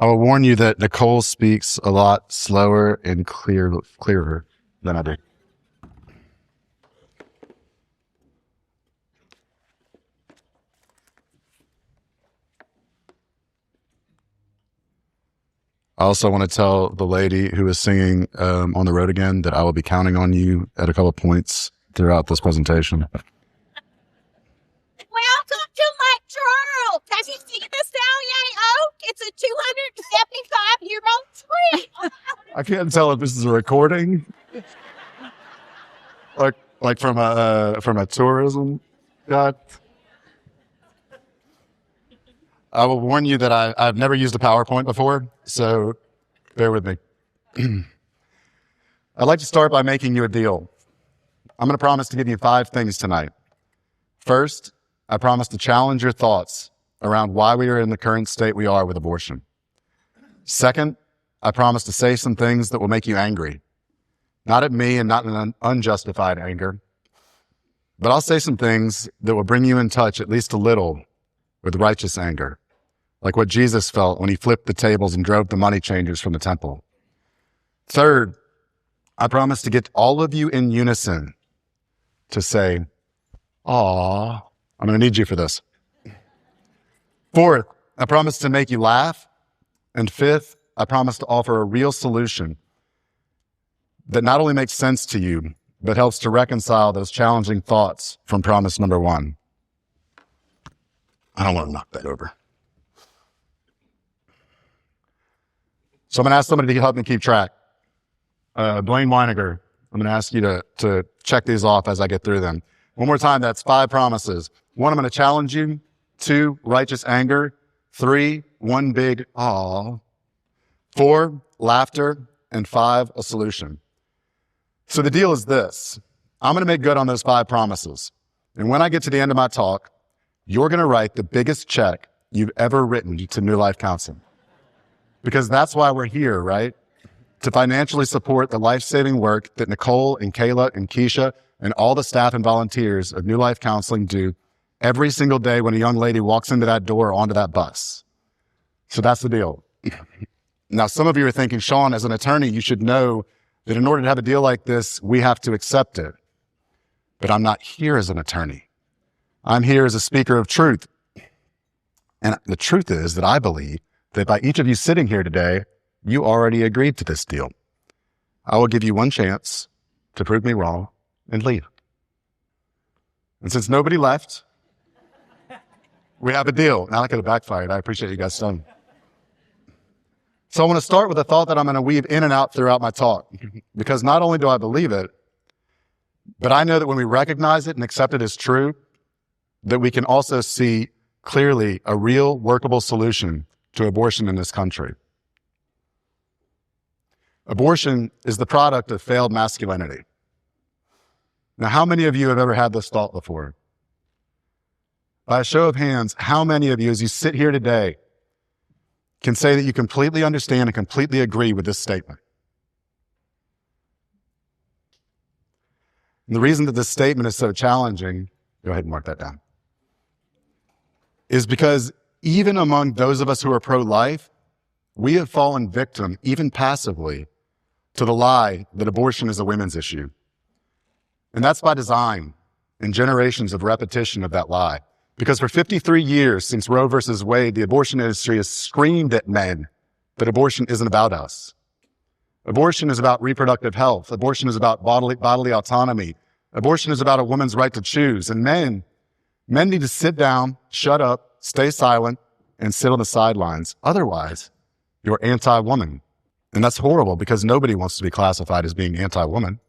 I will warn you that Nicole speaks a lot slower and clearer than I do. I also want to tell the lady who is singing On the Road Again that I will be counting on you at a couple of points throughout this presentation. Welcome to Lake Charles. Have you seen the Sallier Oak? It's a 275-year-old tree. I can't tell if this is a recording, like from a tourism guide. I will warn you that I've never used a PowerPoint before, so bear with me. I'd like to start by making you a deal. I'm going to promise to give you 5 things tonight. First, I promise to challenge your thoughts around why we are in the current state we are with abortion. Second, I promise to say some things that will make you angry. Not at me and not in an unjustified anger, but I'll say some things that will bring you in touch at least a little with righteous anger, like what Jesus felt when he flipped the tables and drove the money changers from the temple. Third, I promise to get all of you in unison to say, "Aw." I'm going to need you for this. Fourth, I promise to make you laugh. And fifth, I promise to offer a real solution that not only makes sense to you, but helps to reconcile those challenging thoughts from promise number 1. I don't want to knock that over. So I'm going to ask somebody to help me keep track. Blaine Weiniger, I'm going to ask you to check these off as I get through them. One more time, that's 5 promises. 1, I'm going to challenge you. 2, righteous anger. 3, one big aw. 4, laughter. And 5, a solution. So the deal is this. I'm going to make good on those 5 promises. And when I get to the end of my talk, you're going to write the biggest check you've ever written to New Life Counseling. Because that's why we're here, right? To financially support the life-saving work that Nicole and Kayla and Keisha and all the staff and volunteers of New Life Counseling do every single day when a young lady walks into that door or onto that bus. So that's the deal. Now, some of you are thinking, Sean, as an attorney, you should know that in order to have a deal like this, we have to accept it. But I'm not here as an attorney. I'm here as a speaker of truth. And the truth is that I believe that by each of you sitting here today, you already agreed to this deal. I will give you one chance to prove me wrong and leave. And since nobody left, we have a deal. Now I could have backfired. I appreciate you guys saying. So I want to start with a thought that I'm going to weave in and out throughout my talk, because not only do I believe it, but I know that when we recognize it and accept it as true, that we can also see clearly a real workable solution to abortion in this country. Abortion is the product of failed masculinity. Now, how many of you have ever had this thought before? By a show of hands, how many of you, as you sit here today, can say that you completely understand and completely agree with this statement? And the reason that this statement is so challenging, go ahead and mark that down, is because even among those of us who are pro-life, we have fallen victim, even passively, to the lie that abortion is a women's issue. And that's by design and generations of repetition of that lie. Because for 53 years since Roe versus Wade, the abortion industry has screamed at men that abortion isn't about us. Abortion is about reproductive health. Abortion is about bodily autonomy. Abortion is about a woman's right to choose. And men need to sit down, shut up, stay silent, and sit on the sidelines. Otherwise, you're anti-woman. And that's horrible because nobody wants to be classified as being anti-woman.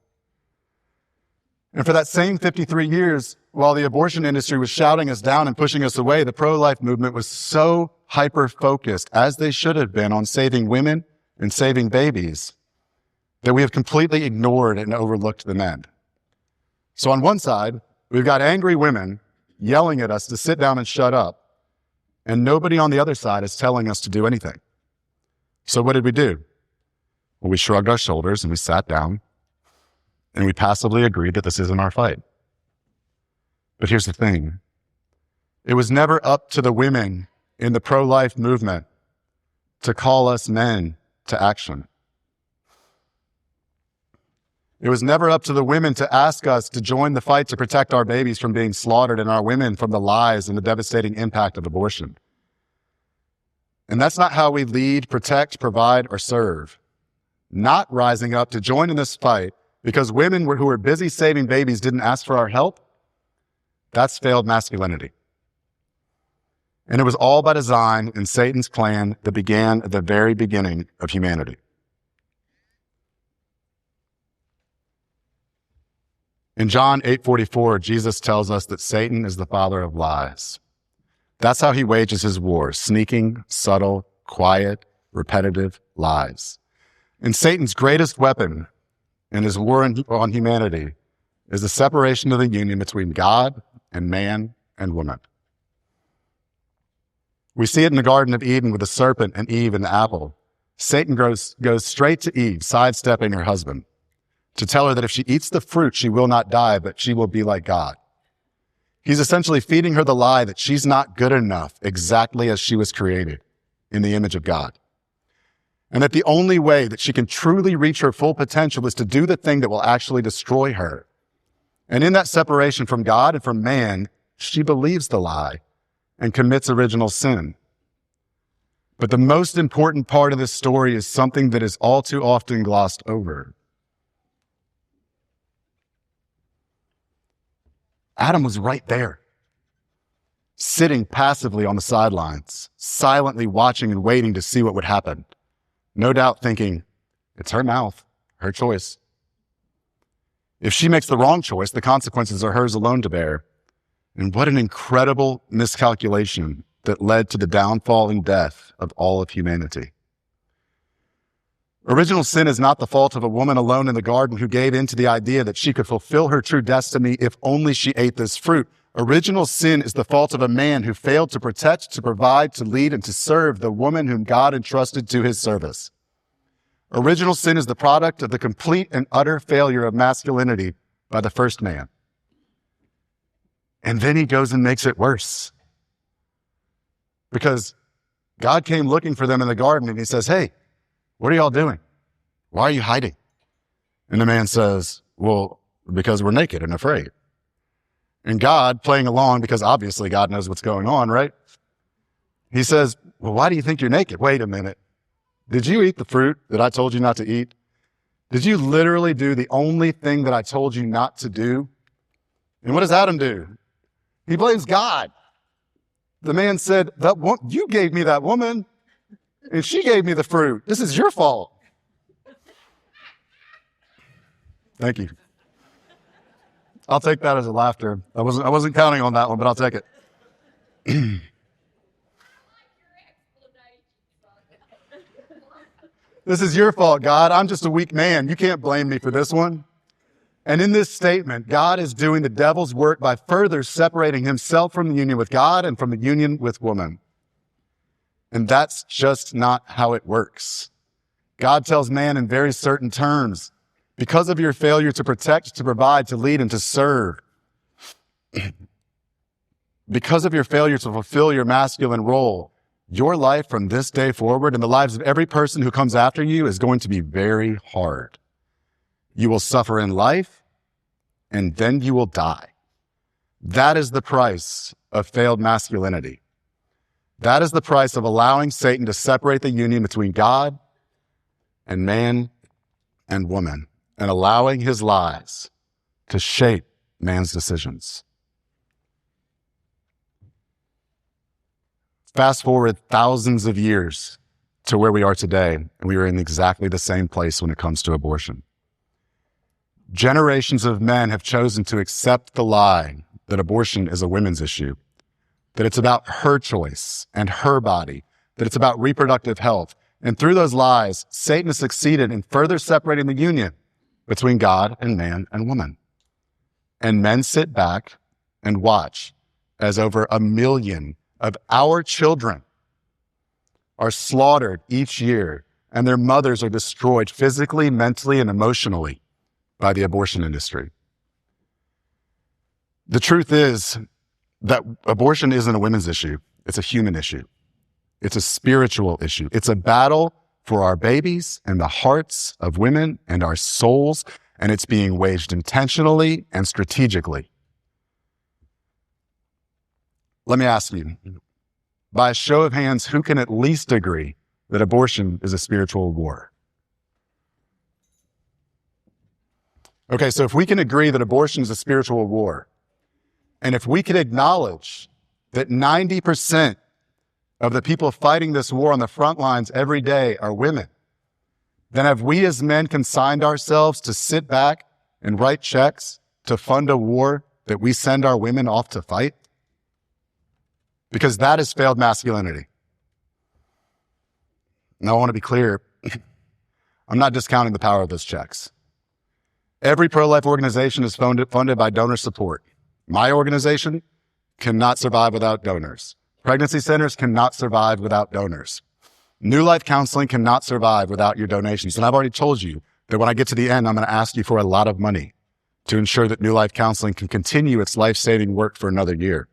And for that same 53 years, while the abortion industry was shouting us down and pushing us away, the pro-life movement was so hyper-focused, as they should have been, on saving women and saving babies, that we have completely ignored and overlooked the men. So on one side, we've got angry women yelling at us to sit down and shut up, and nobody on the other side is telling us to do anything. So what did we do? Well, we shrugged our shoulders and we sat down, and we passively agreed that this isn't our fight. But here's the thing. It was never up to the women in the pro-life movement to call us men to action. It was never up to the women to ask us to join the fight to protect our babies from being slaughtered and our women from the lies and the devastating impact of abortion. And that's not how we lead, protect, provide, or serve. Not rising up to join in this fight because women who were busy saving babies didn't ask for our help, that's failed masculinity. And it was all by design in Satan's plan that began at the very beginning of humanity. In John 8:44, Jesus tells us that Satan is the father of lies. That's how he wages his wars: sneaking, subtle, quiet, repetitive lies. And Satan's greatest weapon in his war on humanity is the separation of the union between God and man and woman. We see it in the Garden of Eden with the serpent and Eve and the apple. Satan goes straight to Eve, sidestepping her husband, to tell her that if she eats the fruit, she will not die, but she will be like God. He's essentially feeding her the lie that she's not good enough, exactly as she was created in the image of God. And that the only way that she can truly reach her full potential is to do the thing that will actually destroy her. And in that separation from God and from man, she believes the lie and commits original sin. But the most important part of this story is something that is all too often glossed over. Adam was right there, sitting passively on the sidelines, silently watching and waiting to see what would happen. No doubt thinking, it's her mouth, her choice. If she makes the wrong choice, the consequences are hers alone to bear. And what an incredible miscalculation that led to the downfall and death of all of humanity. Original sin is not the fault of a woman alone in the garden who gave in to the idea that she could fulfill her true destiny if only she ate this fruit. Original sin is the fault of a man who failed to protect, to provide, to lead, and to serve the woman whom God entrusted to his service. Original sin is the product of the complete and utter failure of masculinity by the first man. And then he goes and makes it worse. Because God came looking for them in the garden and he says, hey, what are y'all doing? Why are you hiding? And the man says, well, because we're naked and afraid. And God, playing along, because obviously God knows what's going on, right? He says, well, why do you think you're naked? Wait a minute. Did you eat the fruit that I told you not to eat? Did you literally do the only thing that I told you not to do? And what does Adam do? He blames God. The man said, you gave me that woman, and she gave me the fruit. This is your fault. Thank you. I'll take that as a laughter. I wasn't counting on that one, but I'll take it. This is your fault, God. I'm just a weak man. You can't blame me for this one. And in this statement, God is doing the devil's work by further separating himself from the union with God and from the union with woman. And that's just not how it works. God tells man in very certain terms, because of your failure to protect, to provide, to lead, and to serve, because of your failure to fulfill your masculine role, your life from this day forward and the lives of every person who comes after you is going to be very hard. You will suffer in life, and then you will die. That is the price of failed masculinity. That is the price of allowing Satan to separate the union between God and man and woman, and allowing his lies to shape man's decisions. Fast forward thousands of years to where we are today, and we are in exactly the same place when it comes to abortion. Generations of men have chosen to accept the lie that abortion is a women's issue, that it's about her choice and her body, that it's about reproductive health. And through those lies, Satan has succeeded in further separating the union between God and man and woman. And men sit back and watch as over 1 million of our children are slaughtered each year, and their mothers are destroyed physically, mentally, and emotionally by the abortion industry. The truth is that abortion isn't a women's issue. It's a human issue. It's a spiritual issue. It's a battle for our babies and the hearts of women and our souls, and it's being waged intentionally and strategically. Let me ask you, by a show of hands, who can at least agree that abortion is a spiritual war? Okay, so if we can agree that abortion is a spiritual war, and if we can acknowledge that 90% of the people fighting this war on the front lines every day are women, then have we as men consigned ourselves to sit back and write checks to fund a war that we send our women off to fight? Because that is failed masculinity. Now, I want to be clear. I'm not discounting the power of those checks. Every pro-life organization is funded by donor support. My organization cannot survive without donors. Pregnancy centers cannot survive without donors. New Life Counseling cannot survive without your donations. And I've already told you that when I get to the end, I'm going to ask you for a lot of money to ensure that New Life Counseling can continue its life-saving work for another year.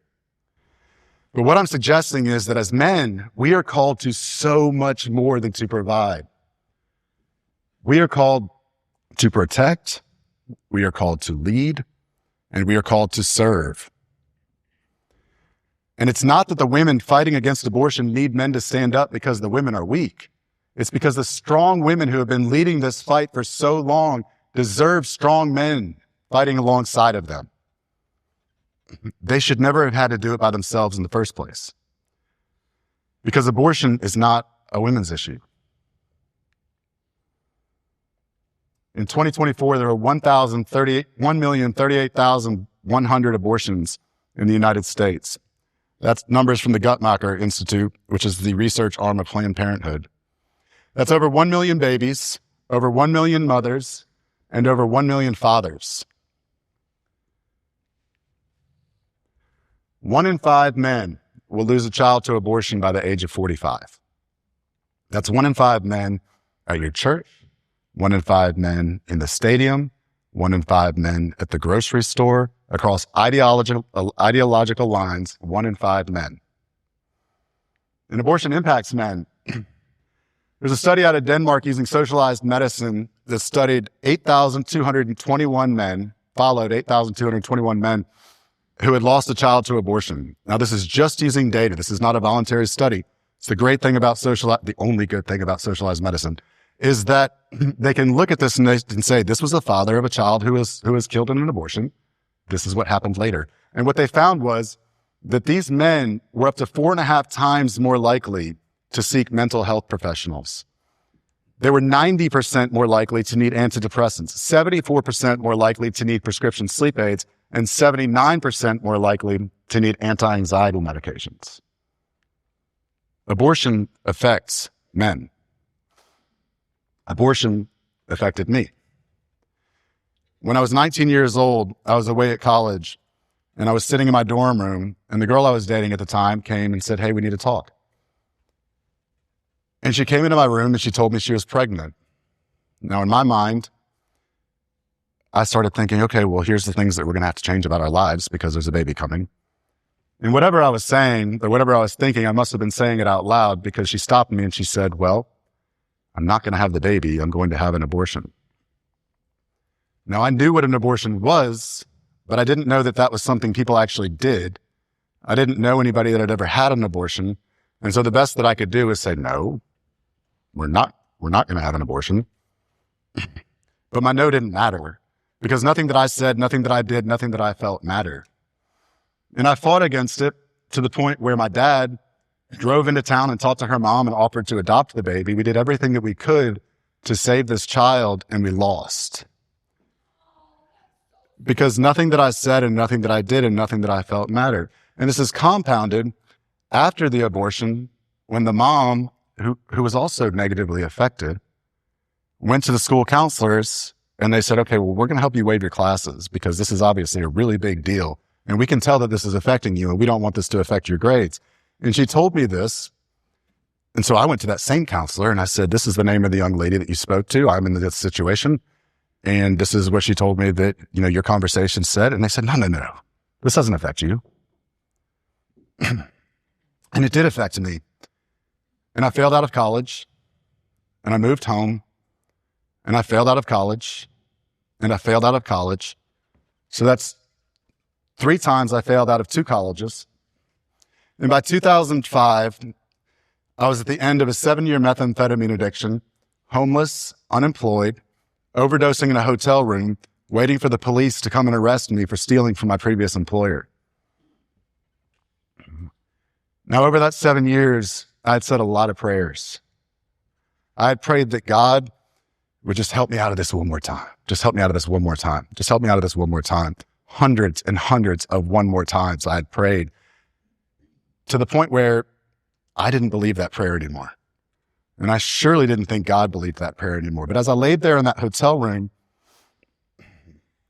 But what I'm suggesting is that as men, we are called to so much more than to provide. We are called to protect, we are called to lead, and we are called to serve. And it's not that the women fighting against abortion need men to stand up because the women are weak. It's because the strong women who have been leading this fight for so long deserve strong men fighting alongside of them. They should never have had to do it by themselves in the first place. Because abortion is not a women's issue. In 2024, there were 1,038,100 abortions in the United States. That's numbers from the Guttmacher Institute, which is the research arm of Planned Parenthood. That's over 1 million babies, over 1 million mothers, and over 1 million fathers. 1 in 5 men will lose a child to abortion by the age of 45. That's 1 in 5 men at your church, 1 in 5 men in the stadium, 1 in 5 men at the grocery store, across ideological lines, 1 in 5 men. And abortion impacts men. There's a study out of Denmark using socialized medicine that studied 8,221 men, followed 8,221 men who had lost a child to abortion. Now, this is just using data. This is not a voluntary study. It's the great thing about the only good thing about socialized medicine is that they can look at this and say, this was the father of a child who was killed in an abortion. This is what happened later. And what they found was that these men were up to 4.5 times more likely to seek mental health professionals. They were 90% more likely to need antidepressants, 74% more likely to need prescription sleep aids, and 79% more likely to need anti-anxiety medications. Abortion affects men. Abortion affected me. When I was 19 years old, I was away at college, and I was sitting in my dorm room, and the girl I was dating at the time came and said, "Hey, we need to talk." And she came into my room, and she told me she was pregnant. Now, in my mind, I started thinking, okay, well, here's the things that we're going to have to change about our lives because there's a baby coming. And whatever I was saying or whatever I was thinking, I must have been saying it out loud because she stopped me and she said, "Well, I'm not going to have the baby. I'm going to have an abortion." Now, I knew what an abortion was, but I didn't know that that was something people actually did. I didn't know anybody that had ever had an abortion. And so the best that I could do was say, "No, we're not going to have an abortion." But my no didn't matter. Because nothing that I said, nothing that I did, nothing that I felt mattered. And I fought against it to the point where my dad drove into town and talked to her mom and offered to adopt the baby. We did everything that we could to save this child, and we lost. Because nothing that I said and nothing that I did and nothing that I felt mattered. And this is compounded after the abortion when the mom, who was also negatively affected, went to the school counselors and they said, "Okay, well, we're going to help you waive your classes because this is obviously a really big deal. And we can tell that this is affecting you and we don't want this to affect your grades." And she told me this. And so I went to that same counselor and I said, "This is the name of the young lady that you spoke to. I'm in this situation. And this is what she told me that, your conversation said." And they said, No. This doesn't affect you. And it did affect me. And I failed out of college, and I moved home, and I failed out of college, and I failed out of college. So that's 3 times I failed out of 2 colleges. And by 2005, I was at the end of a 7-year methamphetamine addiction, homeless, unemployed, overdosing in a hotel room, waiting for the police to come and arrest me for stealing from my previous employer. Now, over that 7 years, I had said a lot of prayers. I had prayed that God would just help me out of this one more time. Just help me out of this one more time. Just help me out of this one more time. Hundreds and hundreds of one more times I had prayed, to the point where I didn't believe that prayer anymore. And I surely didn't think God believed that prayer anymore. But as I laid there in that hotel room,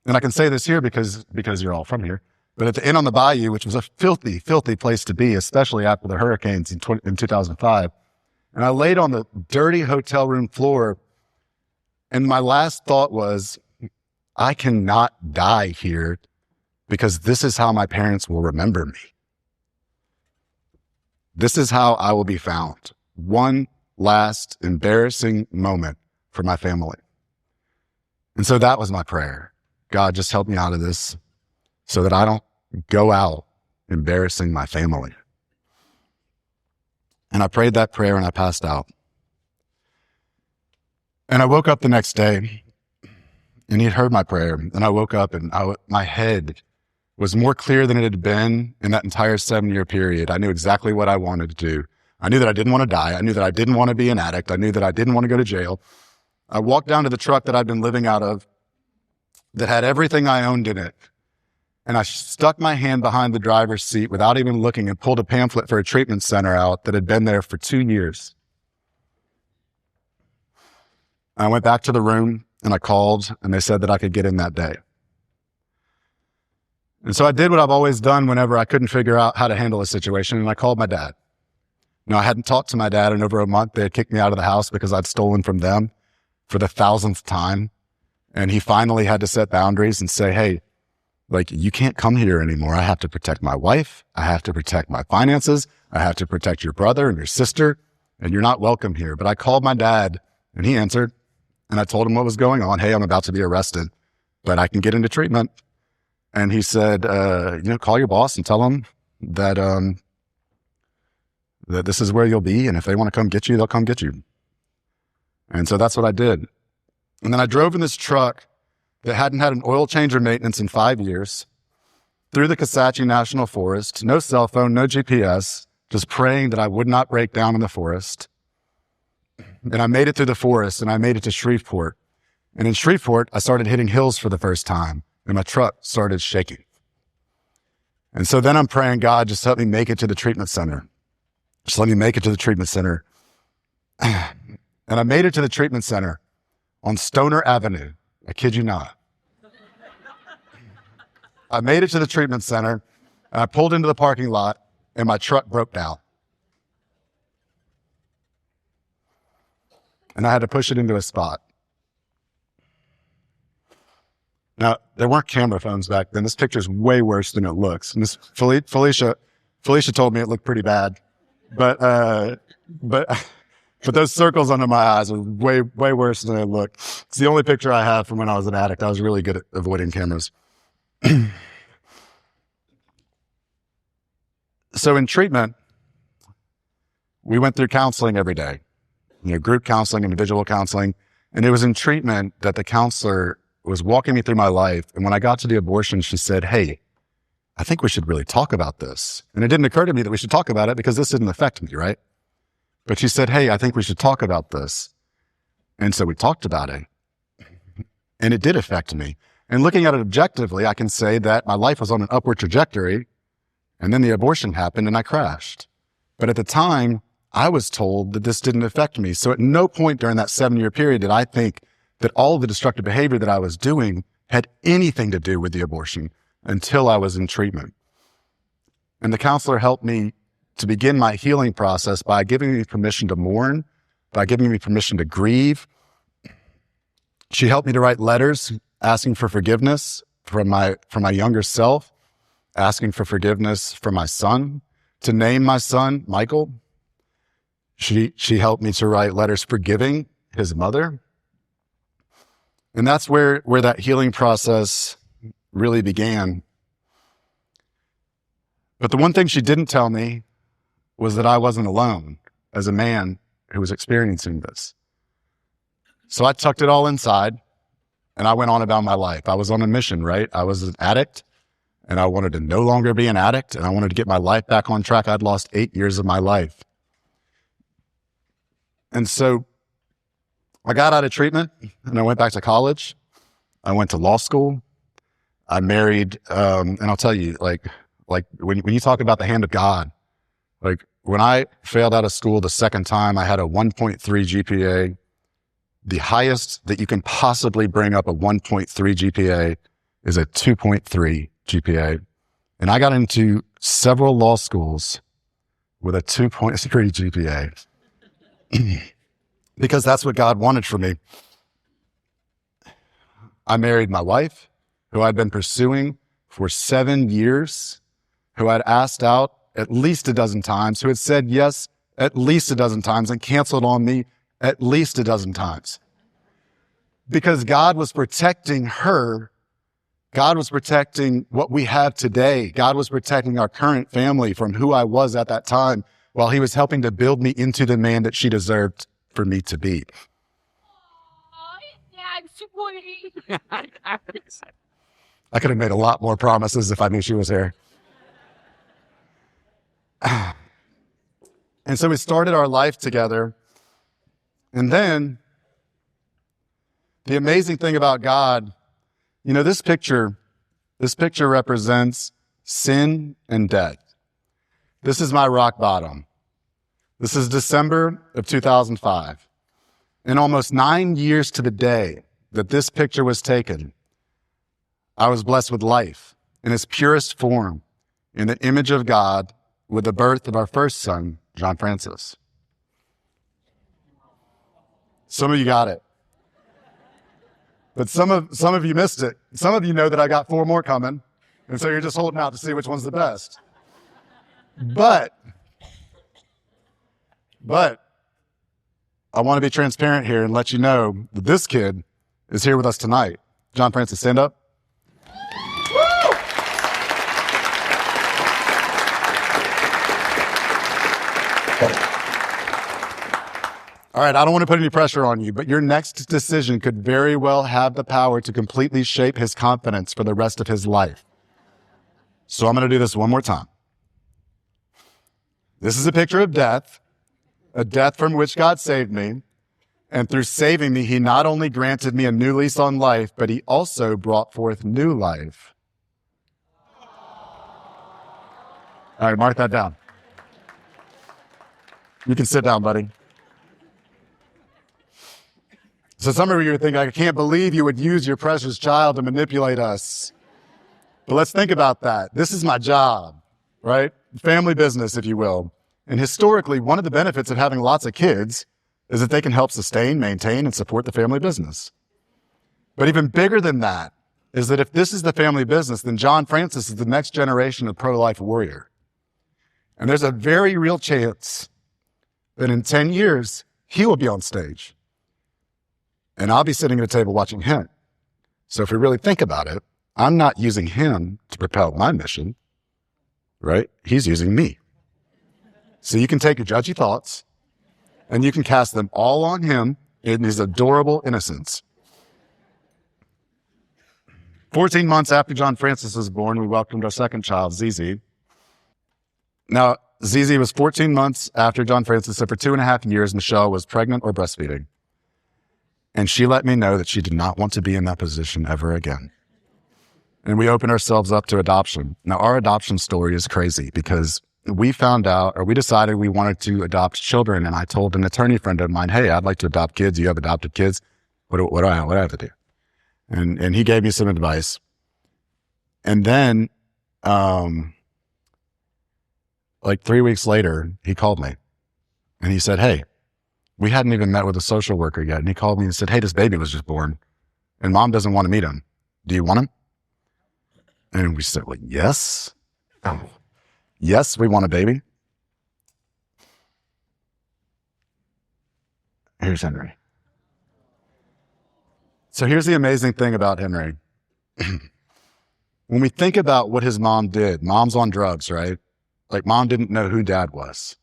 and I can say this here because you're all from here, but at the Inn on the Bayou, which was a filthy, filthy place to be, especially after the hurricanes in 2005, and I laid on the dirty hotel room floor, and my last thought was, I cannot die here because this is how my parents will remember me. This is how I will be found. One last embarrassing moment for my family. And so that was my prayer. God, just help me out of this so that I don't go out embarrassing my family. And I prayed that prayer and I passed out. And I woke up the next day and he had heard my prayer. And I woke up and my head was more clear than it had been in that entire 7-year period. I knew exactly what I wanted to do. I knew that I didn't want to die. I knew that I didn't want to be an addict. I knew that I didn't want to go to jail. I walked down to the truck that I'd been living out of that had everything I owned in it. And I stuck my hand behind the driver's seat without even looking and pulled a pamphlet for a treatment center out that had been there for 2 years. I went back to the room and I called and they said that I could get in that day. And so I did what I've always done whenever I couldn't figure out how to handle a situation, and I called my dad. Now, I hadn't talked to my dad in over a month. They had kicked me out of the house because I'd stolen from them for the 1,000th time. And he finally had to set boundaries and say, hey, you can't come here anymore. I have to protect my wife. I have to protect my finances. I have to protect your brother and your sister, and you're not welcome here. But I called my dad and he answered, and I told him what was going on. Hey, I'm about to be arrested, but I can get into treatment. And he said, call your boss and tell him that, that this is where you'll be. And if they want to come get you, they'll come get you. And so that's what I did. And then I drove in this truck that hadn't had an oil change or maintenance in 5 years through the Kisatchie National Forest, no cell phone, no GPS, just praying that I would not break down in the forest. And I made it through the forest and I made it to Shreveport. And in Shreveport, I started hitting hills for the first time and my truck started shaking. And so then I'm praying, God, just help me make it to the treatment center. Just let me make it to the treatment center. And I made it to the treatment center on Stoner Avenue. I kid you not. I made it to the treatment center. And I pulled into the parking lot and my truck broke down. And I had to push it into a spot. Now, there weren't camera phones back then. This picture's way worse than it looks. And this Felicia told me it looked pretty bad. But those circles under my eyes are way worse than it looked. It's the only picture I have from when I was an addict. I was really good at avoiding cameras. So in treatment, we went through counseling every day, group counseling, individual counseling. And it was in treatment that the counselor was walking me through my life. And when I got to the abortion, she said, hey, I think we should really talk about this. And it didn't occur to me that we should talk about it because this didn't affect me, right? But she said, hey, I think we should talk about this. And so we talked about it. And it did affect me. And looking at it objectively, I can say that my life was on an upward trajectory. And then the abortion happened and I crashed. But at the time, I was told that this didn't affect me. So at no point during that 7-year period did I think that all of the destructive behavior that I was doing had anything to do with the abortion until I was in treatment. And the counselor helped me to begin my healing process by giving me permission to mourn, by giving me permission to grieve. She helped me to write letters asking for forgiveness from my younger self, asking for forgiveness for my son, to name my son Michael. She helped me to write letters forgiving his mother. And that's where that healing process really began. But the one thing she didn't tell me was that I wasn't alone as a man who was experiencing this. So I tucked it all inside and I went on about my life. I was on a mission, right? I was an addict and I wanted to no longer be an addict and I wanted to get my life back on track. I'd lost 8 years of my life. And so I got out of treatment and I went back to college. I went to law school. I married, and I'll tell you, like when you talk about the hand of God, like when I failed out of school the second time, I had a 1.3 GPA. The highest that you can possibly bring up a 1.3 GPA is a 2.3 GPA. And I got into several law schools with a 2.3 GPA. Because that's what God wanted for me. I married my wife, who I'd been pursuing for 7 years, who I'd asked out at least a dozen times, who had said yes at least a dozen times and canceled on me at least a dozen times. Because God was protecting her. God was protecting what we have today. God was protecting our current family from who I was at that time, while he was helping to build me into the man that she deserved for me to be. I could have made a lot more promises if I knew she was here. And so we started our life together. And then the amazing thing about God, you know, this picture represents sin and death. This is my rock bottom. This is December of 2005. And almost 9 years to the day that this picture was taken, I was blessed with life in its purest form, in the image of God, with the birth of our first son, John Francis. Some of you got it. But some of you missed it. Some of you know that I got 4 more coming, and so you're just holding out to see which one's the best. But I want to be transparent here and let you know that this kid is here with us tonight. John Francis, stand up. All right, I don't want to put any pressure on you, but your next decision could very well have the power to completely shape his confidence for the rest of his life. So I'm going to do this one more time. This is a picture of death, a death from which God saved me. And through saving me, he not only granted me a new lease on life, but he also brought forth new life. All right, mark that down. You can sit down, buddy. So some of you are thinking, I can't believe you would use your precious child to manipulate us. But let's think about that. This is my job, right? Family business, if you will. And historically, one of the benefits of having lots of kids is that they can help sustain, maintain, and support the family business. But even bigger than that is that if this is the family business, then John Francis is the next generation of pro-life warrior. And there's a very real chance that in 10 years, he will be on stage. And I'll be sitting at a table watching him. So if we really think about it, I'm not using him to propel my mission, right? He's using me. So you can take your judgy thoughts and you can cast them all on him in his adorable innocence. 14 months after John Francis was born, we welcomed our second child, Zizi. Now, Zizi was 14 months after John Francis, so for 2.5 years, Michelle was pregnant or breastfeeding. And she let me know that she did not want to be in that position ever again. And we opened ourselves up to adoption. Now, our adoption story is crazy because we found out, or we decided we wanted to adopt children. And I told an attorney friend of mine, hey, I'd like to adopt kids. You have adopted kids. What do I have to do? And he gave me some advice. And then, like 3 weeks later, he called me and he said, hey, we hadn't even met with a social worker yet. And he called me and said, hey, this baby was just born and mom doesn't want to meet him. Do you want him? And we said, well, yes. Oh, yes, we want a baby. Here's Henry. So here's the amazing thing about Henry. When we think about what his mom did, mom's on drugs, right? Like mom didn't know who dad was.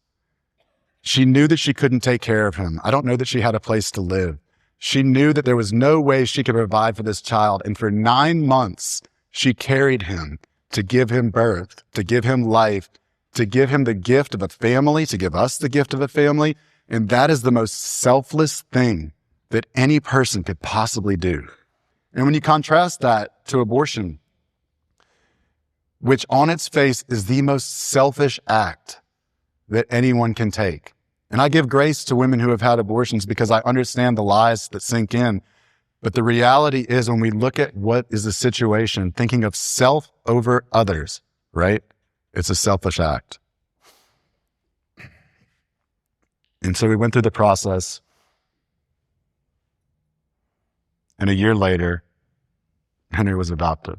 She knew that she couldn't take care of him. I don't know that she had a place to live. She knew that there was no way she could provide for this child. And for 9 months, she carried him to give him birth, to give him life, to give him the gift of a family, to give us the gift of a family. And that is the most selfless thing that any person could possibly do. And when you contrast that to abortion, which on its face is the most selfish act that anyone can take. And I give grace to women who have had abortions because I understand the lies that sink in. But the reality is when we look at what is the situation, thinking of self over others, right? It's a selfish act. And so we went through the process. And a year later, Henry was adopted.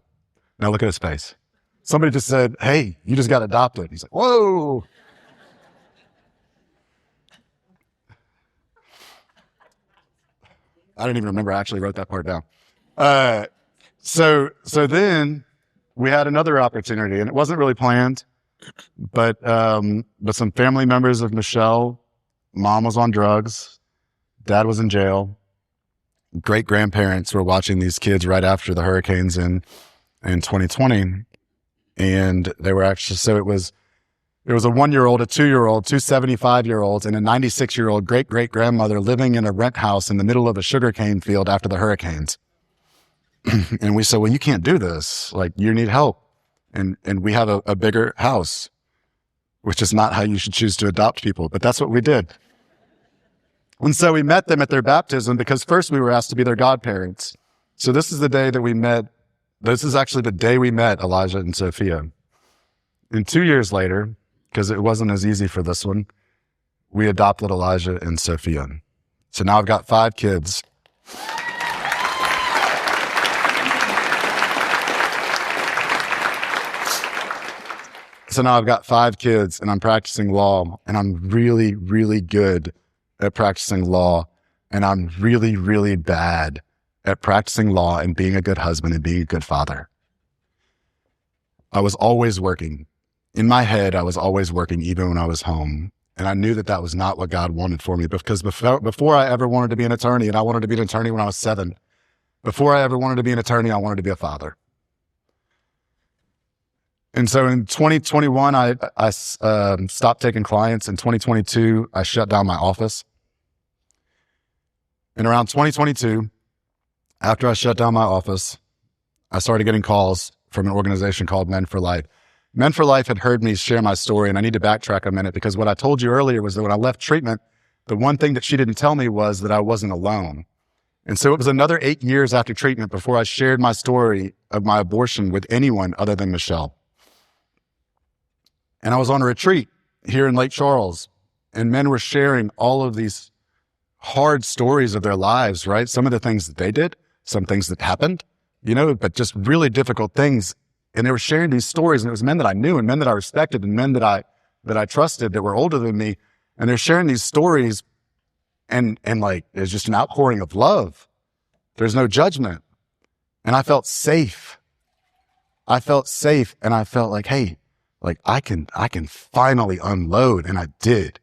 Now look at his face. Somebody just said, hey, you just got adopted. He's like, whoa. I didn't even remember I actually wrote that part down. So then we had another opportunity, and it wasn't really planned, but some family members of Michelle, mom was on drugs, dad was in jail, great grandparents were watching these kids right after the hurricanes in 2020. And they were actually, so it was a 1-year-old, a 2-year-old, 2 75-year-olds, and a 96-year-old great-great-grandmother living in a rent house in the middle of a sugarcane field after the hurricanes. And we said, well, you can't do this. Like, you need help. And we have a bigger house, which is not how you should choose to adopt people, but that's what we did. And so we met them at their baptism because first we were asked to be their godparents. So this is the day that we met. This is actually the day we met Elijah and Sophia. And 2 years later, because it wasn't as easy for this one, we adopted Elijah and Sophia. So now I've got 5 kids. So now I've got 5 kids and I'm practicing law, and I'm really, really good at practicing law. And I'm really, really bad at practicing law and being a good husband and being a good father. I was always working. In my head, I was always working even when I was home. And I knew that that was not what God wanted for me, because before I ever wanted to be an attorney, and I wanted to be an attorney when I was 7, before I ever wanted to be an attorney, I wanted to be a father. And so in 2021, I stopped taking clients. In 2022, I shut down my office. And around 2022, after I shut down my office, I started getting calls from an organization called Men for Life. Men for Life had heard me share my story, and I need to backtrack a minute because what I told you earlier was that when I left treatment, the one thing that she didn't tell me was that I wasn't alone. And so it was another 8 years after treatment before I shared my story of my abortion with anyone other than Michelle. And I was on a retreat here in Lake Charles, and men were sharing all of these hard stories of their lives, right? Some of the things that they did, some things that happened, but just really difficult things. And they were sharing these stories, and it was men that I knew and men that I respected and men that I trusted that were older than me. And they're sharing these stories, and like, there's just an outpouring of love. There's no judgment. And I felt safe. And I felt like, hey, like I can finally unload. And I did.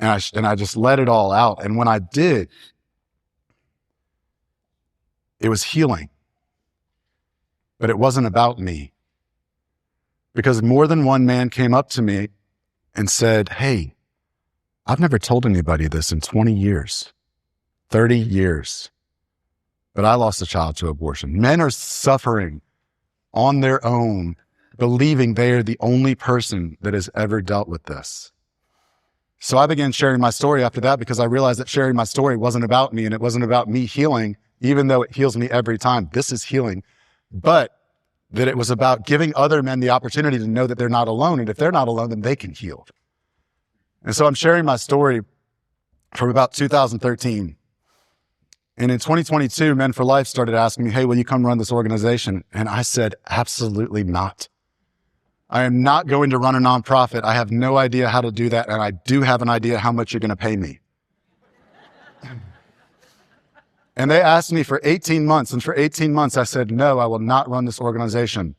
And I just let it all out. And when I did, it was healing. But it wasn't about me. Because more than one man came up to me and said, hey, I've never told anybody this in 20 years, 30 years, but I lost a child to abortion. Men are suffering on their own, believing they are the only person that has ever dealt with this. So I began sharing my story after that because I realized that sharing my story wasn't about me, and it wasn't about me healing, even though it heals me every time. This is healing. But that it was about giving other men the opportunity to know that they're not alone. And if they're not alone, then they can heal. And so I'm sharing my story from about 2013. And in 2022, Men for Life started asking me, hey, will you come run this organization? And I said, absolutely not. I am not going to run a nonprofit. I have no idea how to do that. And I do have an idea how much you're going to pay me. And they asked me for 18 months. And for 18 months, I said, no, I will not run this organization.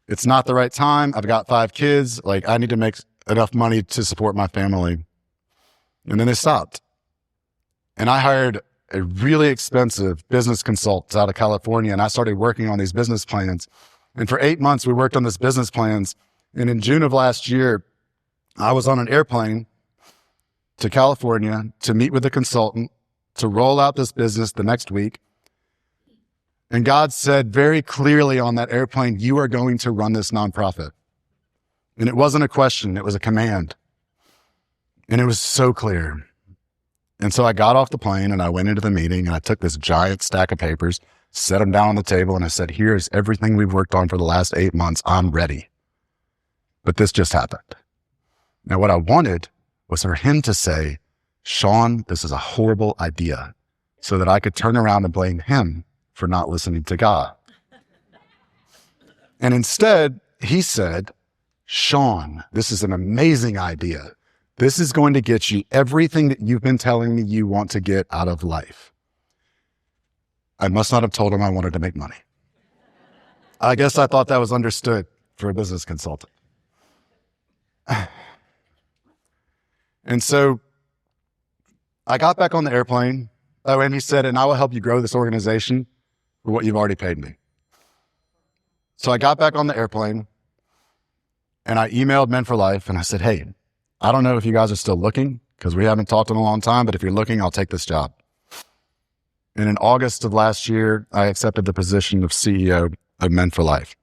It's not the right time. I've got 5 kids. Like, I need to make enough money to support my family. And then they stopped. And I hired a really expensive business consultant out of California. And I started working on these business plans. And for 8 months, we worked on this business plans. And in June of last year, I was on an airplane to California to meet with a consultant to roll out this business the next week. And God said very clearly on that airplane, you are going to run this nonprofit. And it wasn't a question, it was a command. And it was so clear. And so I got off the plane and I went into the meeting and I took this giant stack of papers, set them down on the table, and I said, here's everything we've worked on for the last 8 months. I'm ready. But this just happened. Now, what I wanted was for him to say, Sean, this is a horrible idea, so that I could turn around and blame him for not listening to God. And instead, he said, Sean, this is an amazing idea. This is going to get you everything that you've been telling me you want to get out of life. I must not have told him I wanted to make money. I guess I thought that was understood for a business consultant. And so I got back on the airplane. Oh, and he said, and I will help you grow this organization for what you've already paid me. So I got back on the airplane and I emailed Men for Life and I said, hey, I don't know if you guys are still looking because we haven't talked in a long time, but if you're looking, I'll take this job. And in August of last year, I accepted the position of CEO of Men for Life.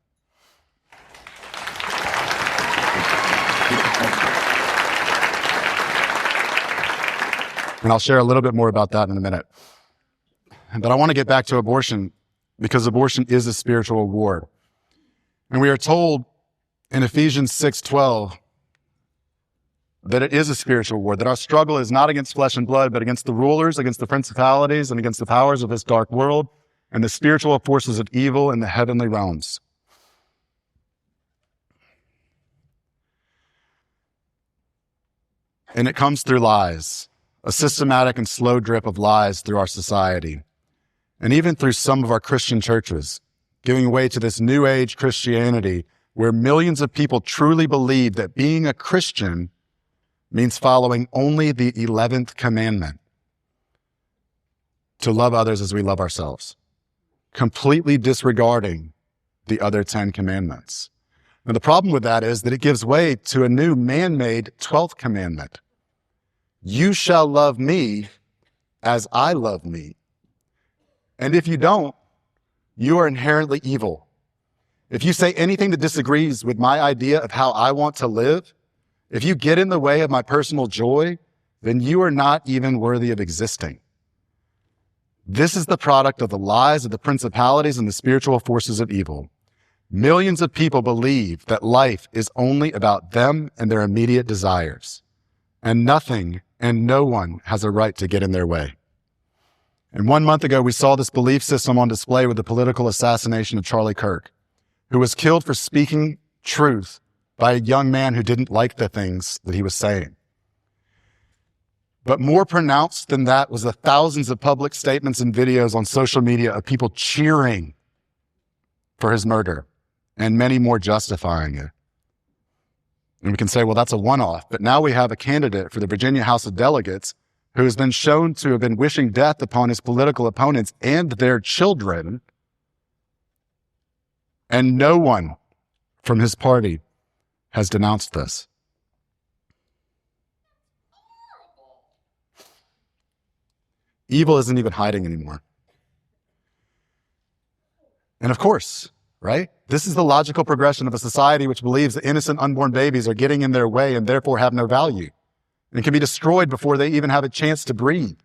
And I'll share a little bit more about that in a minute. But I want to get back to abortion because abortion is a spiritual war. And we are told in Ephesians 6:12 that it is a spiritual war, that our struggle is not against flesh and blood, but against the rulers, against the principalities, and against the powers of this dark world, and the spiritual forces of evil in the heavenly realms. And it comes through lies. A systematic and slow drip of lies through our society, and even through some of our Christian churches, giving way to this new age Christianity where millions of people truly believe that being a Christian means following only the 11th commandment, to love others as we love ourselves, completely disregarding the other 10 commandments. Now, the problem with that is that it gives way to a new man-made 12th commandment. You shall love me as I love me. And if you don't, you are inherently evil. If you say anything that disagrees with my idea of how I want to live, if you get in the way of my personal joy, then you are not even worthy of existing. This is the product of the lies of the principalities and the spiritual forces of evil. Millions of people believe that life is only about them and their immediate desires, and nothing and no one has a right to get in their way. And 1 month ago, we saw this belief system on display with the political assassination of Charlie Kirk, who was killed for speaking truth by a young man who didn't like the things that he was saying. But more pronounced than that was the thousands of public statements and videos on social media of people cheering for his murder, and many more justifying it. And we can say, well, that's a one-off. But now we have a candidate for the Virginia House of Delegates who has been shown to have been wishing death upon his political opponents and their children. And no one from his party has denounced this. Evil isn't even hiding anymore. And of course, right? This is the logical progression of a society which believes that innocent unborn babies are getting in their way and therefore have no value and can be destroyed before they even have a chance to breathe.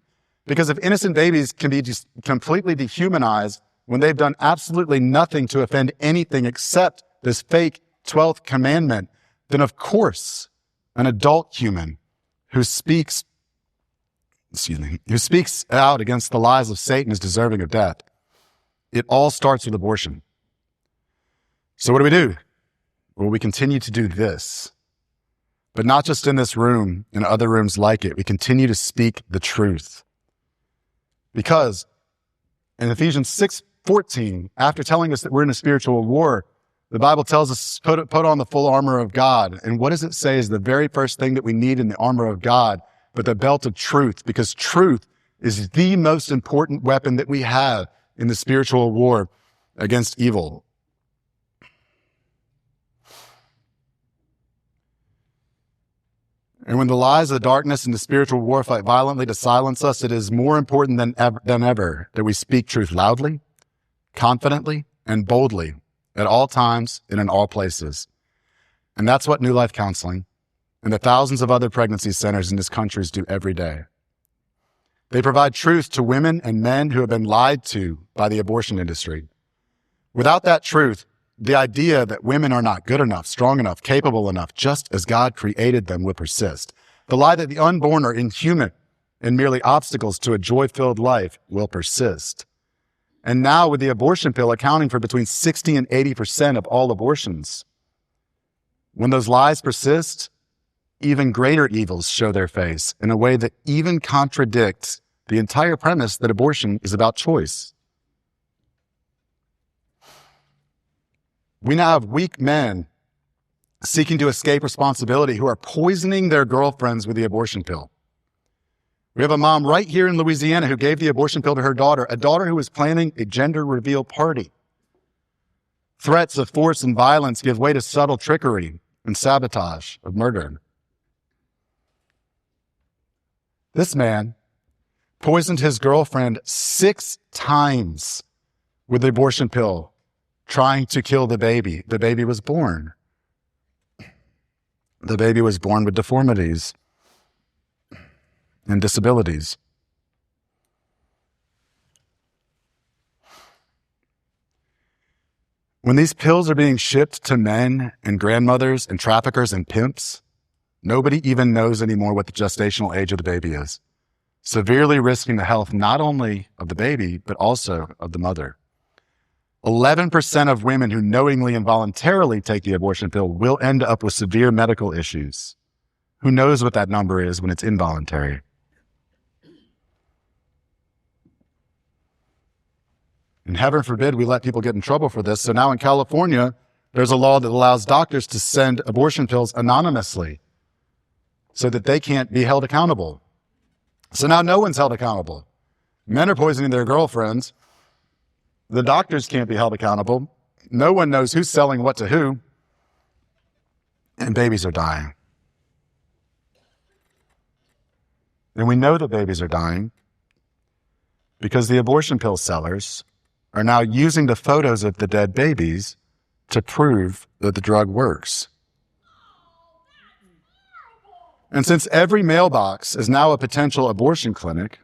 Because if innocent babies can be just completely dehumanized when they've done absolutely nothing to offend anything except this fake 12th commandment, then of course, an adult human who speaks out against the lies of Satan is deserving of death. It all starts with abortion. So what do? Well, we continue to do this, but not just in this room, in other rooms like it. We continue to speak the truth. Because in Ephesians 6:14, after telling us that we're in a spiritual war, the Bible tells us put on the full armor of God. And what does it say is the very first thing that we need in the armor of God, but the belt of truth, because truth is the most important weapon that we have in the spiritual war against evil. And when the lies of darkness and the spiritual war fight violently to silence us, it is more important than ever that we speak truth loudly, confidently, and boldly at all times and in all places. And that's what New Life Counseling and the thousands of other pregnancy centers in this country do every day. They provide truth to women and men who have been lied to by the abortion industry. Without that truth, the idea that women are not good enough, strong enough, capable enough, just as God created them, will persist. The lie that the unborn are inhuman and merely obstacles to a joy-filled life will persist. And now with the abortion pill accounting for between 60 and 80% of all abortions, when those lies persist, even greater evils show their face in a way that even contradicts the entire premise that abortion is about choice. We now have weak men seeking to escape responsibility who are poisoning their girlfriends with the abortion pill. We have a mom right here in Louisiana who gave the abortion pill to her daughter, a daughter who was planning a gender reveal party. Threats of force and violence give way to subtle trickery and sabotage of murder. This man poisoned his girlfriend 6 times with the abortion pill, trying to kill the baby. The baby was born. The baby was born with deformities and disabilities. When these pills are being shipped to men and grandmothers and traffickers and pimps, nobody even knows anymore what the gestational age of the baby is, severely risking the health not only of the baby, but also of the mother. 11% of women who knowingly and voluntarily take the abortion pill will end up with severe medical issues. Who knows what that number is when it's involuntary? And heaven forbid we let people get in trouble for this. So now in California, there's a law that allows doctors to send abortion pills anonymously so that they can't be held accountable. So now no one's held accountable. Men are poisoning their girlfriends. The doctors can't be held accountable. No one knows who's selling what to who. And babies are dying. And we know that babies are dying because the abortion pill sellers are now using the photos of the dead babies to prove that the drug works. And since every mailbox is now a potential abortion clinic,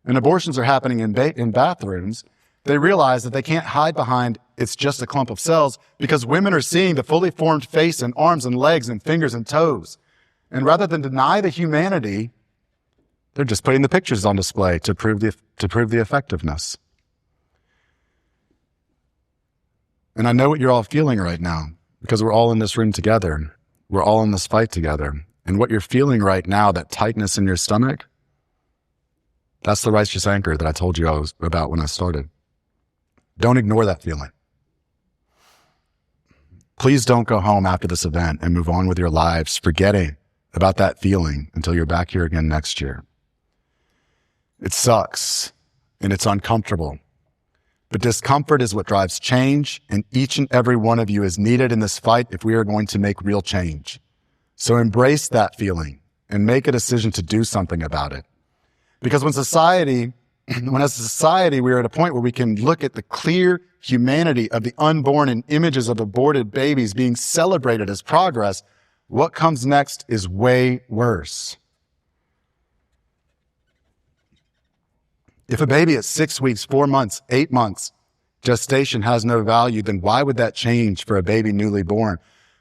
and abortions are happening in bathrooms, they realize that they can't hide behind it's just a clump of cells because women are seeing the fully formed face and arms and legs and fingers and toes. And rather than deny the humanity, they're just putting the pictures on display to prove the effectiveness. And I know what you're all feeling right now because we're all in this room together. We're all in this fight together. And what you're feeling right now, that tightness in your stomach, that's the righteous anchor that I told you about when I started. Don't ignore that feeling. Please don't go home after this event and move on with your lives, forgetting about that feeling until you're back here again next year. It sucks and it's uncomfortable, but discomfort is what drives change, and each and every one of you is needed in this fight if we are going to make real change. So embrace that feeling and make a decision to do something about it. Because when as a society, we are at a point where we can look at the clear humanity of the unborn and images of aborted babies being celebrated as progress, what comes next is way worse. If a baby at 6 weeks, 4 months, 8 months gestation has no value, then why would that change for a baby newly born?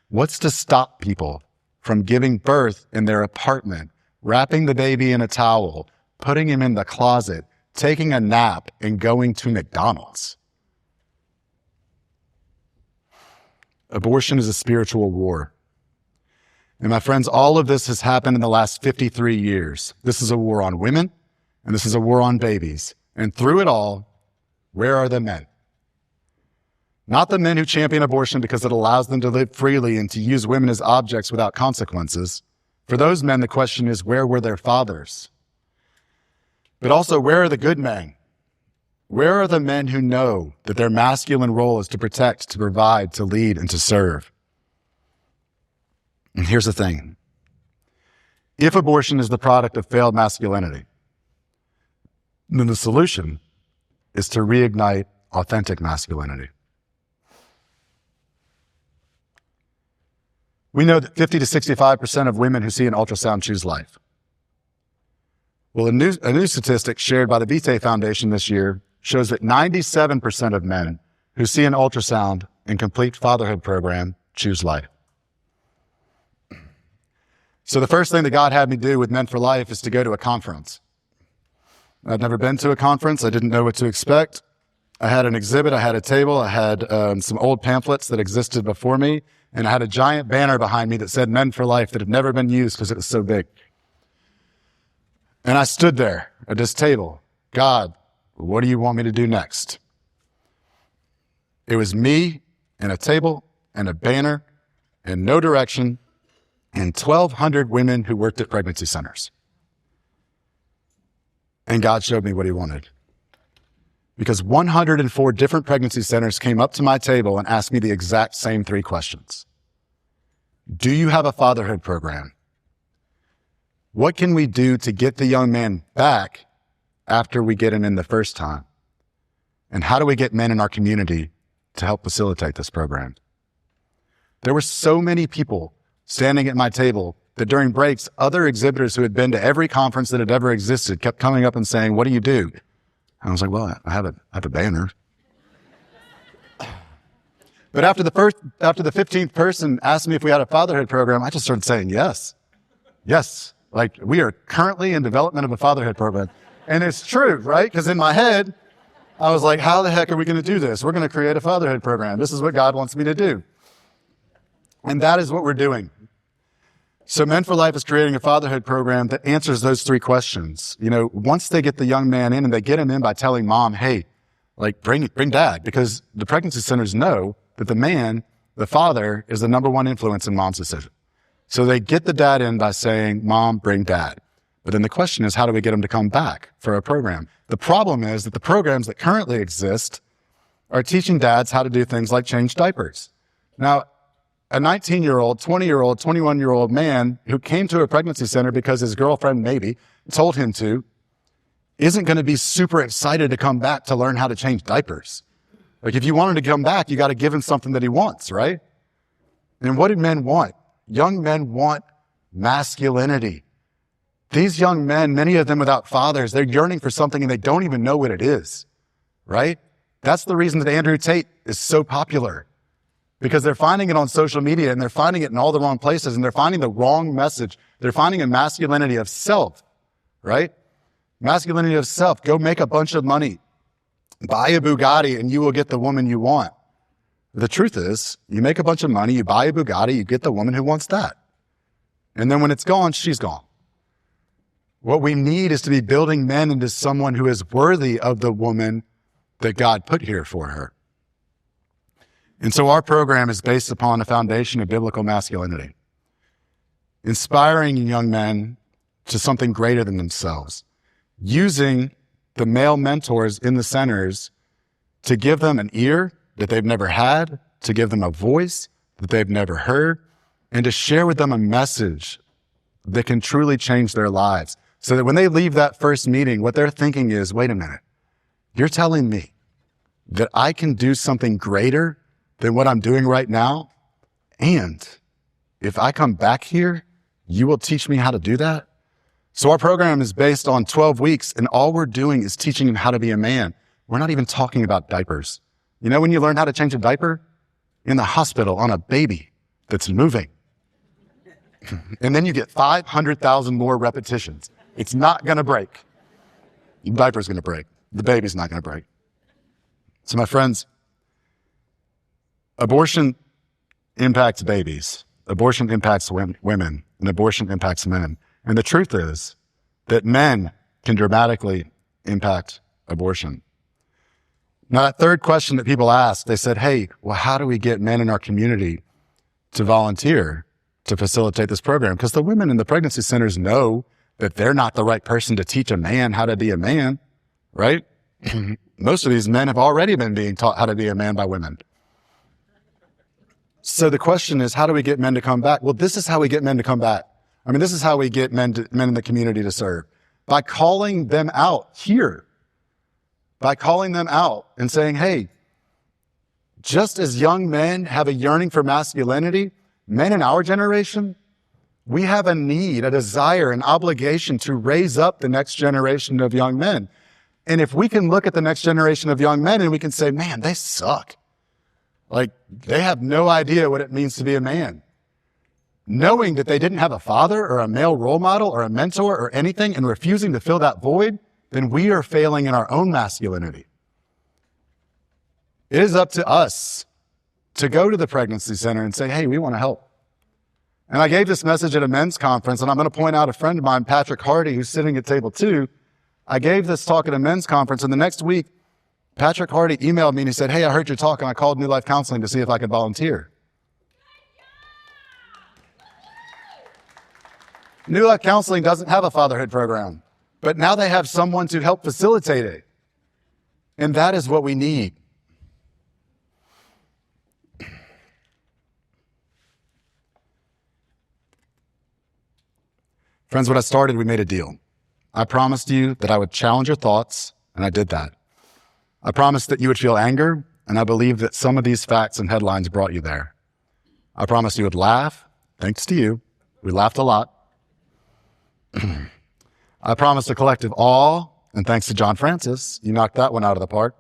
What's to stop people from giving birth in their apartment, wrapping the baby in a towel, putting him in the closet, taking a nap, and going to McDonald's? Abortion is a spiritual war. And my friends, all of this has happened in the last 53 years. This is a war on women, and this is a war on babies. And through it all, where are the men? Not the men who champion abortion because it allows them to live freely and to use women as objects without consequences. For those men, the question is, where were their fathers? But also, where are the good men? Where are the men who know that their masculine role is to protect, to provide, to lead, and to serve? And here's the thing. If abortion is the product of failed masculinity, then the solution is to reignite authentic masculinity. We know that 50 to 65% of women who see an ultrasound choose life. Well, a new statistic shared by the Vitae Foundation this year shows that 97% of men who see an ultrasound and complete fatherhood program choose life. So the first thing that God had me do with Men for Life is to go to a conference. I'd never been to a conference. I didn't know what to expect. I had an exhibit. I had a table. I had some old pamphlets that existed before me. And I had a giant banner behind me that said Men for Life that had never been used because it was so big. And I stood there at this table. God, what do you want me to do next? It was me and a table and a banner and no direction and 1,200 women who worked at pregnancy centers. And God showed me what he wanted. Because 104 different pregnancy centers came up to my table and asked me the exact same 3 questions. Do you have a fatherhood program? What can we do to get the young man back after we get him in the first time? And how do we get men in our community to help facilitate this program? There were so many people standing at my table that during breaks, other exhibitors who had been to every conference that had ever existed kept coming up and saying, what do you do? And I was like, well, I have a banner. But after the 15th person asked me if we had a fatherhood program, I just started saying yes. Yes. Like, we are currently in development of a fatherhood program. And it's true, right? Because in my head, I was like, how the heck are we going to do this? We're going to create a fatherhood program. This is what God wants me to do. And that is what we're doing. So Men for Life is creating a fatherhood program that answers those 3 questions. You know, once they get the young man in, and they get him in by telling mom, hey, like, bring dad, because the pregnancy centers know that the man, the father, is the number 1 influence in mom's decision. So they get the dad in by saying, mom, bring dad. But then the question is, how do we get him to come back for a program? The problem is that the programs that currently exist are teaching dads how to do things like change diapers. Now, a 19-year-old, 20-year-old, 21-year-old man who came to a pregnancy center because his girlfriend maybe told him to, isn't going to be super excited to come back to learn how to change diapers. Like, if you want him to come back, you got to give him something that he wants, right? And what do men want? Young men want masculinity. These young men, many of them without fathers, they're yearning for something and they don't even know what it is, right? That's the reason that Andrew Tate is so popular, because they're finding it on social media and they're finding it in all the wrong places and they're finding the wrong message. They're finding a masculinity of self, right? Masculinity of self. Go make a bunch of money. Buy a Bugatti and you will get the woman you want. The truth is, you make a bunch of money, you buy a Bugatti, you get the woman who wants that. And then when it's gone, she's gone. What we need is to be building men into someone who is worthy of the woman that God put here for her. And so our program is based upon a foundation of biblical masculinity, inspiring young men to something greater than themselves, using the male mentors in the centers to give them an ear that they've never had, to give them a voice that they've never heard, and to share with them a message that can truly change their lives. So that when they leave that first meeting, what they're thinking is, wait a minute, you're telling me that I can do something greater than what I'm doing right now? And if I come back here, you will teach me how to do that? So our program is based on 12 weeks, and all we're doing is teaching them how to be a man. We're not even talking about diapers. You know when you learn how to change a diaper? In the hospital on a baby that's moving. And then you get 500,000 more repetitions. It's not going to break. The diaper's going to break. The baby's not going to break. So my friends, abortion impacts babies. Abortion impacts women, and abortion impacts men. And the truth is that men can dramatically impact abortion. Now, that third question that people asked, they said, hey, well, how do we get men in our community to volunteer to facilitate this program? Because the women in the pregnancy centers know that they're not the right person to teach a man how to be a man, right? Most of these men have already been being taught how to be a man by women. So the question is, how do we get men to come back? Well, this is how we get men to come back. I mean, this is how we get men in the community to serve. By calling them out here. By calling them out and saying, hey, just as young men have a yearning for masculinity, men in our generation, we have a need, a desire, an obligation to raise up the next generation of young men. And if we can look at the next generation of young men and we can say, man, they suck. Like, they have no idea what it means to be a man. Knowing that they didn't have a father or a male role model or a mentor or anything and refusing to fill that void, then we are failing in our own masculinity. It is up to us to go to the pregnancy center and say, hey, we want to help. And I gave this message at a men's conference, and I'm going to point out a friend of mine, Patrick Hardy, who's sitting at table 2. I gave this talk at a men's conference, and the next week, Patrick Hardy emailed me and he said, hey, I heard your talk, and I called New Life Counseling to see if I could volunteer. New Life Counseling doesn't have a fatherhood program, but now they have someone to help facilitate it. And that is what we need. Friends, when I started, we made a deal. I promised you that I would challenge your thoughts, and I did that. I promised that you would feel anger, and I believe that some of these facts and headlines brought you there. I promised you would laugh, thanks to you. We laughed a lot. I promised a collective awe, and thanks to John Francis, you knocked that one out of the park.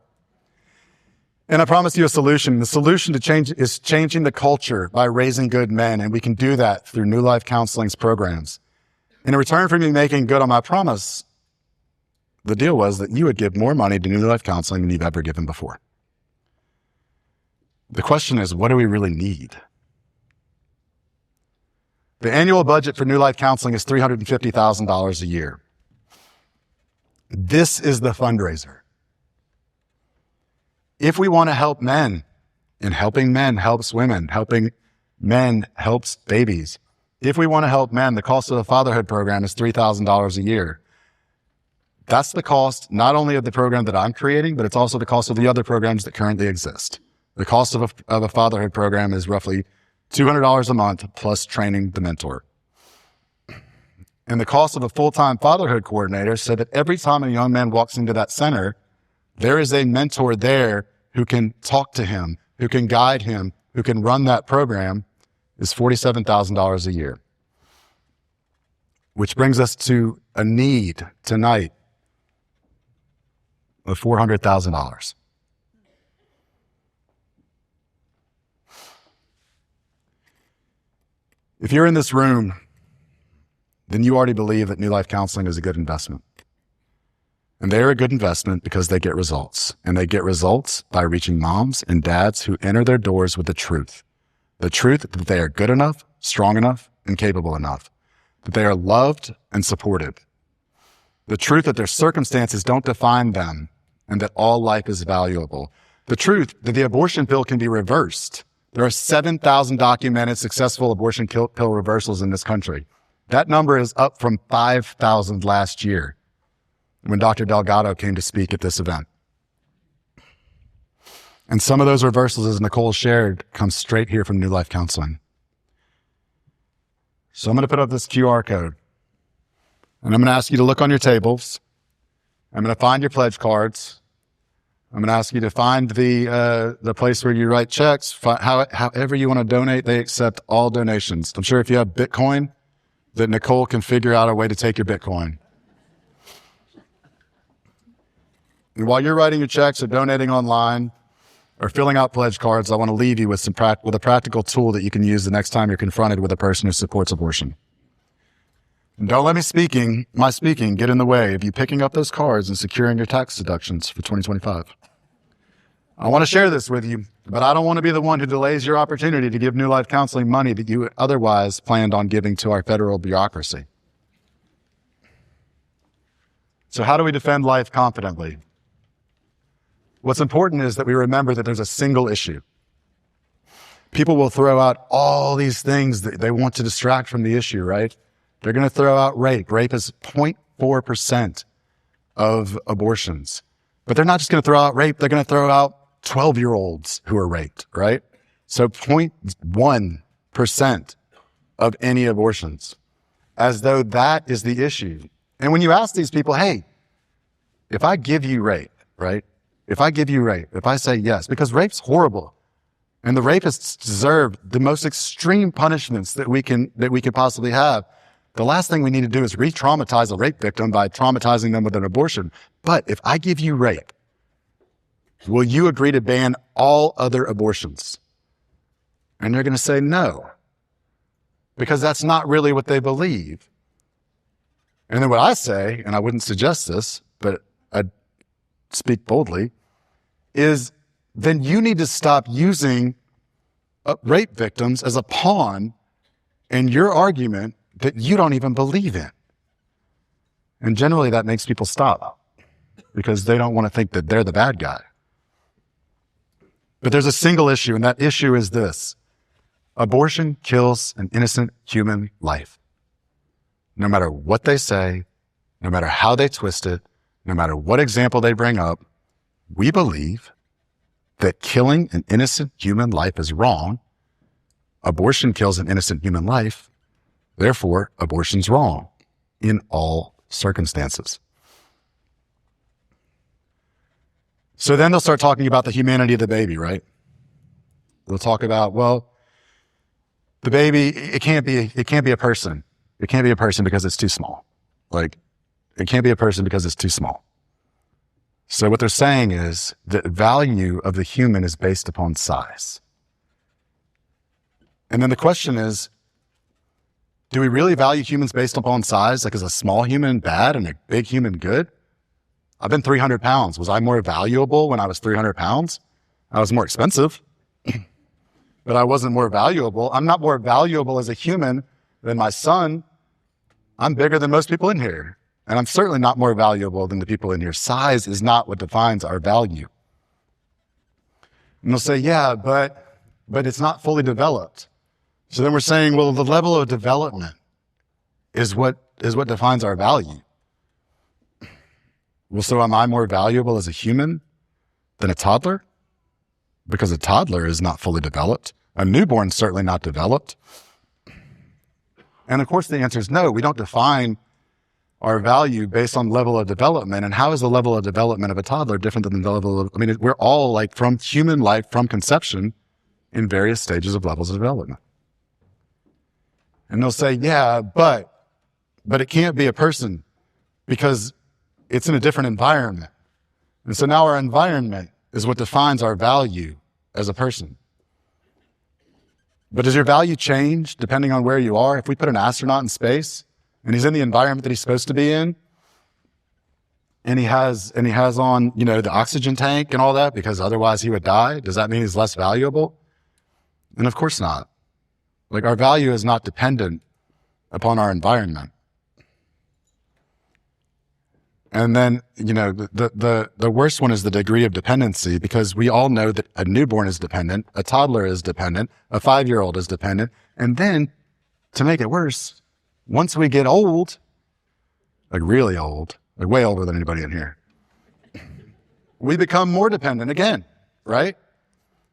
And I promised you a solution. The solution to change is changing the culture by raising good men, and we can do that through New Life Counseling's programs. In return for me making good on my promise, the deal was that you would give more money to New Life Counseling than you've ever given before. The question is, what do we really need? The annual budget for New Life Counseling is $350,000 a year. This is the fundraiser. If we want to help men, and helping men helps women, helping men helps babies. If we want to help men, the cost of the fatherhood program is $3,000 a year. That's the cost not only of the program that I'm creating, but it's also the cost of the other programs that currently exist. The cost of a fatherhood program is roughly $200 a month plus training the mentor. And the cost of a full-time fatherhood coordinator so that every time a young man walks into that center, there is a mentor there who can talk to him, who can guide him, who can run that program, is $47,000 a year. Which brings us to a need tonight of $400,000. If you're in this room, then you already believe that New Life Counseling is a good investment. And they're a good investment because they get results. And they get results by reaching moms and dads who enter their doors with the truth. The truth that they are good enough, strong enough, and capable enough. That they are loved and supported. The truth that their circumstances don't define them and that all life is valuable. The truth that the abortion pill can be reversed. There are 7,000 documented successful abortion pill reversals in this country. That number is up from 5,000 last year when Dr. Delgado came to speak at this event. And some of those reversals, as Nicole shared, come straight here from New Life Counseling. So I'm going to put up this QR code. And I'm going to ask you to look on your tables. I'm going to find your pledge cards. I'm going to ask you to find the place where you write checks. However you want to donate, they accept all donations. I'm sure if you have Bitcoin, that Nicole can figure out a way to take your Bitcoin. And while you're writing your checks or donating online or filling out pledge cards, I want to leave you with with a practical tool that you can use the next time you're confronted with a person who supports abortion. And don't let my speaking get in the way of you picking up those cards and securing your tax deductions for 2025. I want to share this with you, but I don't want to be the one who delays your opportunity to give New Life Counseling money that you otherwise planned on giving to our federal bureaucracy. So how do we defend life confidently? What's important is that we remember that there's a single issue. People will throw out all these things that they want to distract from the issue, right? They're going to throw out rape. Rape is 0.4% of abortions. But they're not just going to throw out rape. They're going to throw out 12-year-olds who are raped, right? So 0.1% of any abortions, as though that is the issue. And when you ask these people, hey, if I give you rape, right? If I give you rape, if I say yes, because rape's horrible, and the rapists deserve the most extreme punishments that we can possibly have. The last thing we need to do is re-traumatize a rape victim by traumatizing them with an abortion. But if I give you rape, will you agree to ban all other abortions? And they're going to say no, because that's not really what they believe. And then what I say, and I wouldn't suggest this, but I'd speak boldly, is then you need to stop using rape victims as a pawn in your argument that you don't even believe in. And generally that makes people stop because they don't want to think that they're the bad guy. But there's a single issue, and that issue is this: abortion kills an innocent human life. No matter what they say, no matter how they twist it, no matter what example they bring up, we believe that killing an innocent human life is wrong. Abortion kills an innocent human life. Therefore, abortion's wrong in all circumstances. So then they'll start talking about the humanity of the baby, right? They'll talk about, well, the baby, it can't be a person. It can't be a person because it's too small. Like, it can't be a person because it's too small. So what they're saying is that value of the human is based upon size. And then the question is, do we really value humans based upon size? Like, is a small human bad and a big human good? I've been 300 pounds. Was I more valuable when I was 300 pounds? I was more expensive, but I wasn't more valuable. I'm not more valuable as a human than my son. I'm bigger than most people in here. And I'm certainly not more valuable than the people in here. Size is not what defines our value. And they'll say, yeah, but it's not fully developed. So then we're saying, well, the level of development is what defines our value. Well, so am I more valuable as a human than a toddler? Because a toddler is not fully developed. A newborn's certainly not developed. And of course the answer is no. We don't define our value based on level of development. And how is the level of development of a toddler different than the level of, we're all like from human life, from conception, in various stages of levels of development. And they'll say, yeah, but it can't be a person because it's in a different environment. And so now our environment is what defines our value as a person. But does your value change depending on where you are? If we put an astronaut in space and he's in the environment that he's supposed to be in, and he has on, the oxygen tank and all that, because otherwise he would die, does that mean he's less valuable? And of course not. Like, our value is not dependent upon our environment. And then, the worst one is the degree of dependency, because we all know that a newborn is dependent, a toddler is dependent, a 5-year-old is dependent. And then, to make it worse, once we get old, like really old, like way older than anybody in here, we become more dependent again, right?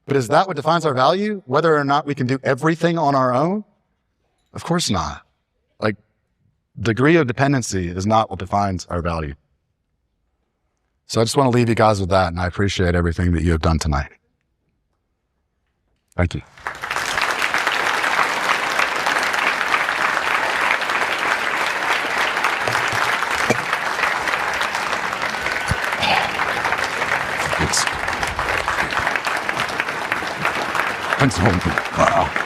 But is that what defines our value? Whether or not we can do everything on our own? Of course not. Like, degree of dependency is not what defines our value. So I just want to leave you guys with that, and I appreciate everything that you have done tonight. Thank you. Thanks. Wow.